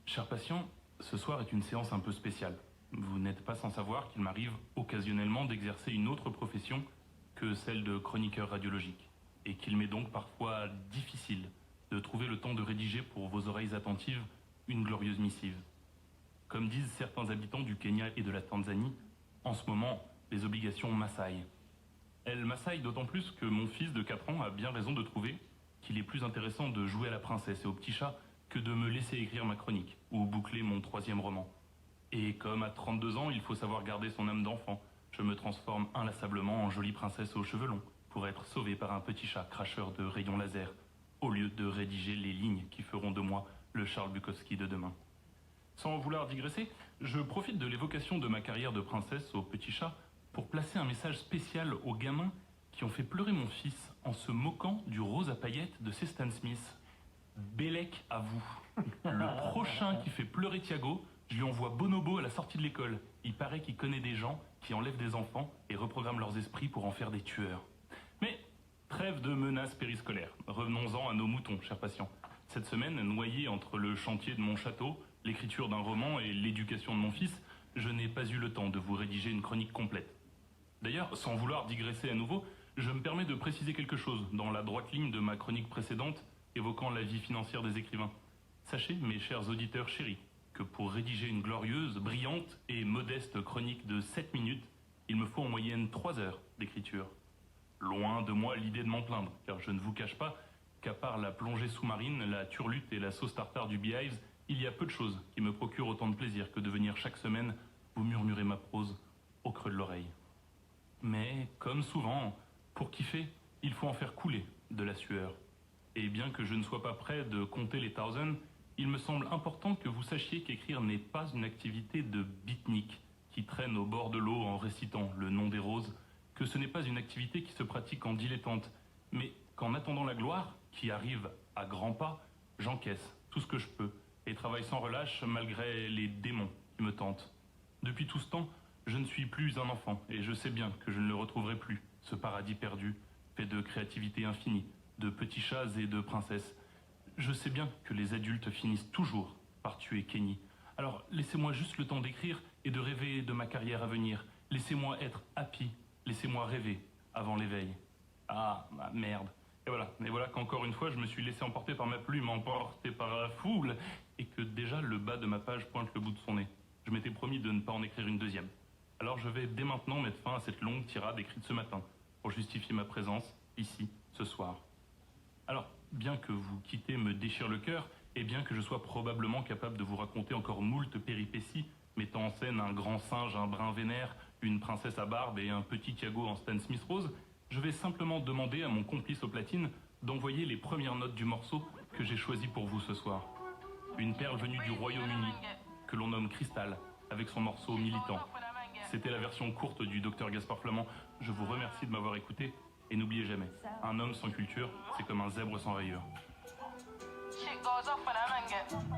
Cher patient, ce soir est une séance un peu spéciale. Vous n'êtes pas sans savoir qu'il m'arrive occasionnellement d'exercer une autre profession que celle de chroniqueur radiologique, et qu'il m'est donc parfois difficile de trouver le temps de rédiger pour vos oreilles attentives une glorieuse missive. Comme disent certains habitants du Kenya et de la Tanzanie, en ce moment, les obligations m'assaillent. Elles m'assaillent d'autant plus que mon fils de 4 ans a bien raison de trouver qu'il est plus intéressant de jouer à la princesse et au petit chat que de me laisser écrire ma chronique ou boucler mon 3e roman. Et comme à 32 ans, il faut savoir garder son âme d'enfant, je me transforme inlassablement en jolie princesse aux cheveux longs pour être sauvée par un petit chat cracheur de rayons laser, au lieu de rédiger les lignes qui feront de moi le Charles Bukowski de demain. Sans vouloir digresser, je profite de l'évocation de ma carrière de princesse au petit chat pour placer un message spécial aux gamins qui ont fait pleurer mon fils en se moquant du rose à paillettes de ces Stan Smith. Bélec à vous. Le prochain qui fait pleurer Thiago, je lui envoie Bonobo à la sortie de l'école. Il paraît qu'il connaît des gens qui enlèvent des enfants et reprogramment leurs esprits pour en faire des tueurs. Mais trêve de menaces périscolaires. Revenons-en à nos moutons, chers patients. Cette semaine, noyé entre le chantier de mon château, l'écriture d'un roman et l'éducation de mon fils, je n'ai pas eu le temps de vous rédiger une chronique complète. D'ailleurs, sans vouloir digresser à nouveau, je me permets de préciser quelque chose dans la droite ligne de ma chronique précédente évoquant la vie financière des écrivains. Sachez, mes chers auditeurs chéris, que pour rédiger une glorieuse, brillante et modeste chronique de 7 minutes, il me faut en moyenne 3 heures d'écriture. Loin de moi l'idée de m'en plaindre, car je ne vous cache pas qu'à part la plongée sous-marine, la turlute et la sauce tartare du Beehives, il y a peu de choses qui me procurent autant de plaisir que de venir chaque semaine vous murmurer ma prose au creux de l'oreille. Mais, comme souvent, pour kiffer, il faut en faire couler de la sueur. Et bien que je ne sois pas prêt de compter les thousands, il me semble important que vous sachiez qu'écrire n'est pas une activité de beatnik qui traîne au bord de l'eau en récitant le nom des roses, que ce n'est pas une activité qui se pratique en dilettante, mais qu'en attendant la gloire, qui arrive à grands pas, j'encaisse tout ce que je peux et travaille sans relâche malgré les démons qui me tentent. Depuis tout ce temps, je ne suis plus un enfant et je sais bien que je ne le retrouverai plus, ce paradis perdu, fait de créativité infinie, de petits chats et de princesses. Je sais bien que les adultes finissent toujours par tuer Kenny. Alors laissez-moi juste le temps d'écrire et de rêver de ma carrière à venir. Laissez-moi être happy, laissez-moi rêver avant l'éveil. Ah, merde. Et voilà qu'encore une fois, je me suis laissé emporter par ma plume, emporté par la foule, et que déjà le bas de ma page pointe le bout de son nez. Je m'étais promis de ne pas en écrire une deuxième. Alors je vais dès maintenant mettre fin à cette longue tirade écrite ce matin, pour justifier ma présence ici, ce soir. Alors, bien que vous quitter me déchire le cœur, et bien que je sois probablement capable de vous raconter encore moult péripéties, mettant en scène un grand singe, un brin vénère, une princesse à barbe et un petit Thiago en Stan Smith rose, je vais simplement demander à mon complice aux platines d'envoyer les premières notes du morceau que j'ai choisi pour vous ce soir. Une perle venue du Royaume-Uni, que l'on nomme Crystal, avec son morceau Militant. C'était la version courte du Dr Gaspard Flamand. Je vous remercie de m'avoir écouté, et n'oubliez jamais, un homme sans culture, c'est comme un zèbre sans rayures. Shit goes off when I'm angry.